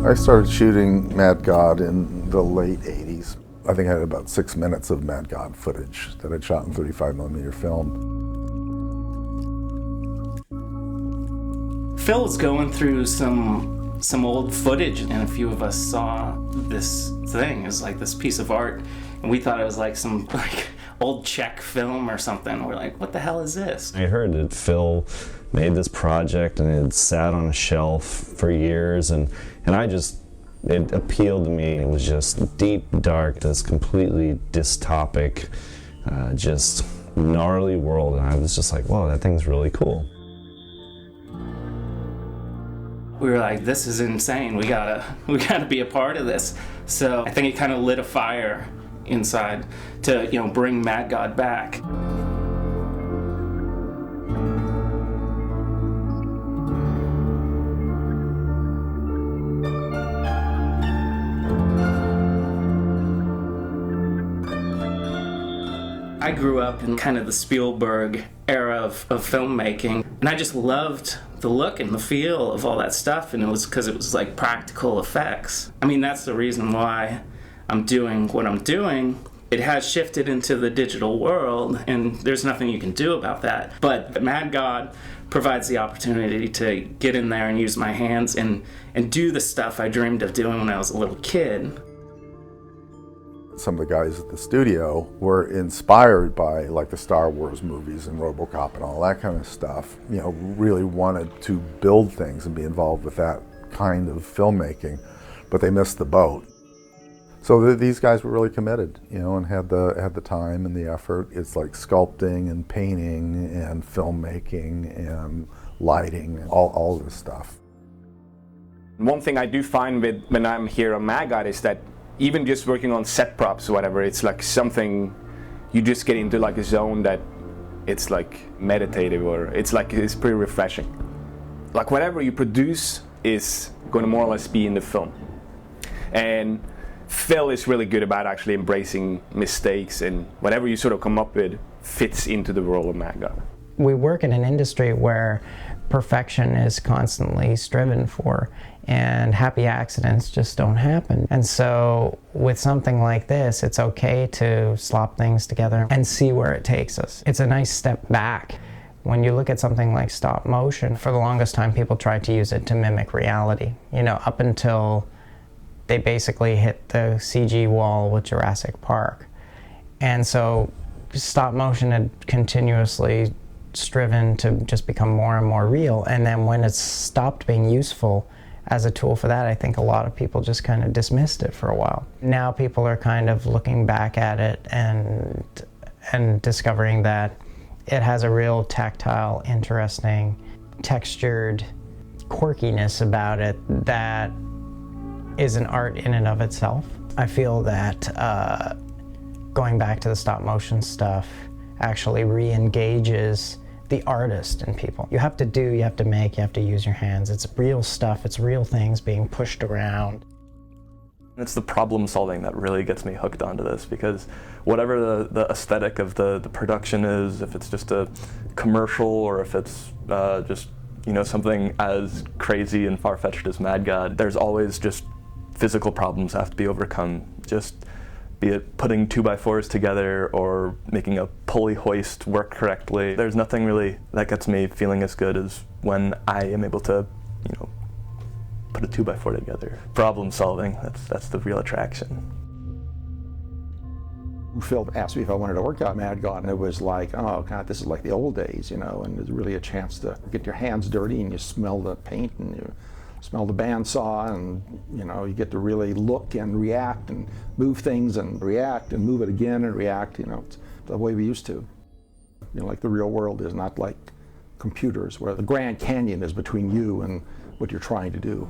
I started shooting Mad God in the late 80s. I think I had about 6 minutes of Mad God footage that I'd shot in 35mm film. Phil's going through some old footage, and a few of us saw this thing as like this piece of art, and we thought it was like some old Czech film or something. We're like, what the hell is this? I heard that Phil made this project and it had sat on a shelf for years, and it appealed to me. It was just deep, dark, this completely dystopic, just gnarly world, and I was just like, whoa, that thing's really cool. We were like, this is insane. We gotta be a part of this. So I think it kind of lit a fire inside to, bring Mad God back. I grew up in kind of the Spielberg era of filmmaking, and I just loved the look and the feel of all that stuff, and it was because it was like practical effects. I mean, that's the reason why I'm doing what I'm doing. It has shifted into the digital world, and there's nothing you can do about that. But Mad God provides the opportunity to get in there and use my hands and do the stuff I dreamed of doing when I was a little kid. Some of the guys at the studio were inspired by like the Star Wars movies and RoboCop and all that kind of stuff. Really wanted to build things and be involved with that kind of filmmaking, but they missed the boat. So these guys were really committed, and had the time and the effort. It's like sculpting and painting and filmmaking and lighting and all this stuff. One thing I do find when I'm here on Mad God is that even just working on set props or whatever, it's like something you just get into, like a zone that it's like meditative, or it's pretty refreshing. Like whatever you produce is going to more or less be in the film. And Phil is really good about actually embracing mistakes, and whatever you sort of come up with fits into the world of Mad God. We work in an industry where perfection is constantly striven for, and happy accidents just don't happen. And so with something like this, it's okay to slop things together and see where it takes us. It's a nice step back. When you look at something like stop motion, for the longest time people tried to use it to mimic reality, up until they basically hit the CG wall with Jurassic Park. And so stop motion had continuously striven to just become more and more real, and then when it stopped being useful as a tool for that, I think a lot of people just kind of dismissed it for a while. Now people are kind of looking back at it and discovering that it has a real tactile, interesting, textured quirkiness about it that is an art in and of itself. I feel that going back to the stop motion stuff actually re-engages the artist in people. You have to do, you have to make, you have to use your hands. It's real stuff, it's real things being pushed around. It's the problem solving that really gets me hooked onto this, because whatever the aesthetic of the production is, if it's just a commercial or if it's just something as crazy and far-fetched as Mad God, there's always just physical problems that have to be overcome. Just be it putting 2x4s together or making a pulley hoist work correctly. There's nothing really that gets me feeling as good as when I am able to, put a 2x4 together. Problem solving, that's the real attraction. Phil asked me if I wanted to work on Mad God, and it was like, oh God, this is like the old days, and there's really a chance to get your hands dirty, and you smell the paint, and you smell the bandsaw, and you get to really look and react and move things and react and move it again and react. It's the way we used to. Like the real world is not like computers where the Grand Canyon is between you and what you're trying to do.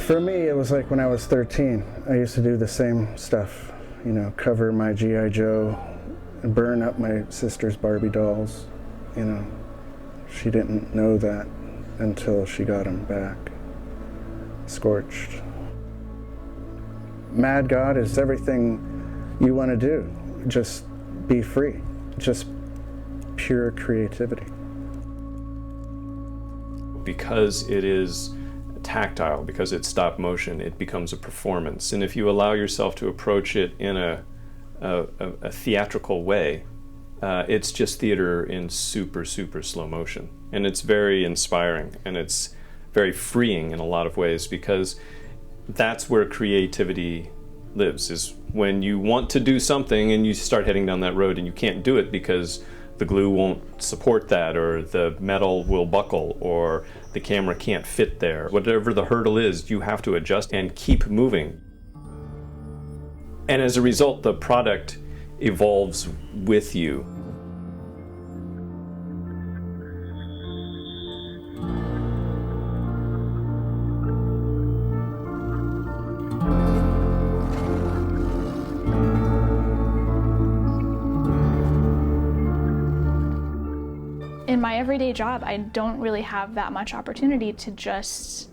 For me, it was like when I was 13. I used to do the same stuff, cover my G.I. Joe burn up my sister's Barbie dolls. You know, she didn't know that until she got them back, scorched. Mad God is everything you want to do. Just be free. Just pure creativity. Because it is tactile, because it's stop motion, it becomes a performance. And if you allow yourself to approach it in a theatrical way, it's just theater in super, super slow motion. And it's very inspiring, and it's very freeing in a lot of ways, because that's where creativity lives, is when you want to do something and you start heading down that road and you can't do it because the glue won't support that, or the metal will buckle, or the camera can't fit there. Whatever the hurdle is, you have to adjust and keep moving. And as a result, the product evolves with you. In my everyday job, I don't really have that much opportunity to just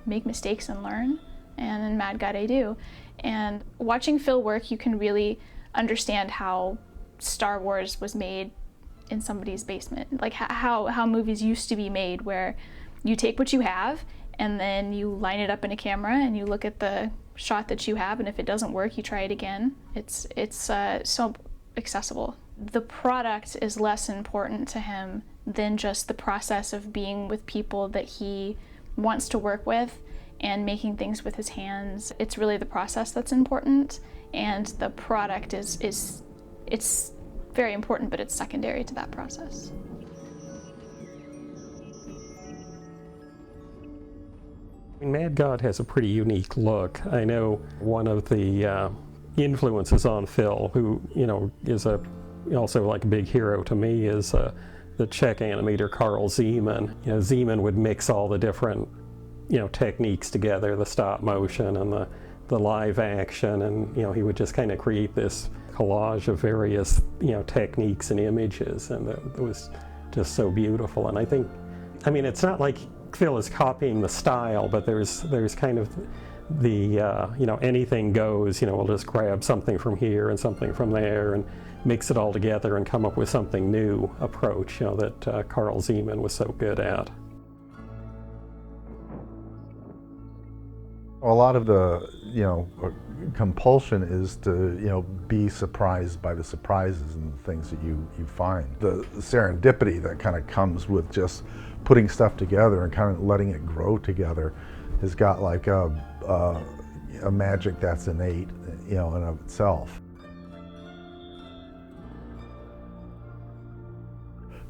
make mistakes and learn, and in Mad God I do. And watching Phil work, you can really understand how Star Wars was made in somebody's basement, like how movies used to be made, where you take what you have and then you line it up in a camera and you look at the shot that you have, and if it doesn't work, you try it again. It's so accessible. The product is less important to him than just the process of being with people that he wants to work with and making things with his hands. It's really the process that's important, and the product is very important, but it's secondary to that process. Mad God has a pretty unique look. I know one of the influences on Phil, who is also like a big hero to me, is the Czech animator Carl Zeman. Zeman would mix all the different techniques together, the stop motion and the live action, and he would just kind of create this collage of various techniques and images, and it was just so beautiful. And I think, it's not like Phil is copying the style, but there's kind of the anything goes. We'll just grab something from here and something from there and mix it all together and come up with something new approach that Carl Zeman was so good at. A lot of the compulsion is to be surprised by the surprises and the things that you find. The serendipity that kind of comes with just putting stuff together and kind of letting it grow together has got like a magic that's innate in of itself.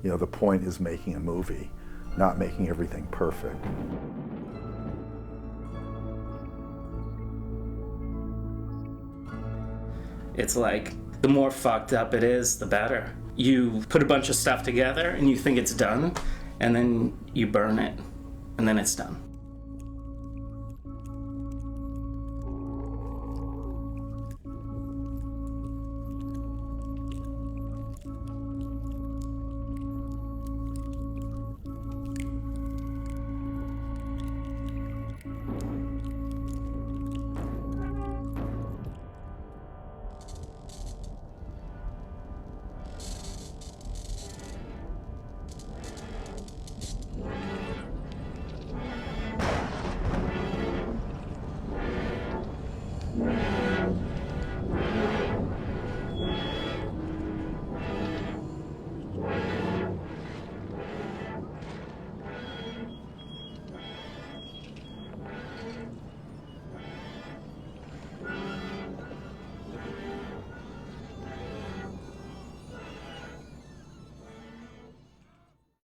The point is making a movie, not making everything perfect. It's like, the more fucked up it is, the better. You put a bunch of stuff together and you think it's done, and then you burn it, and then it's done.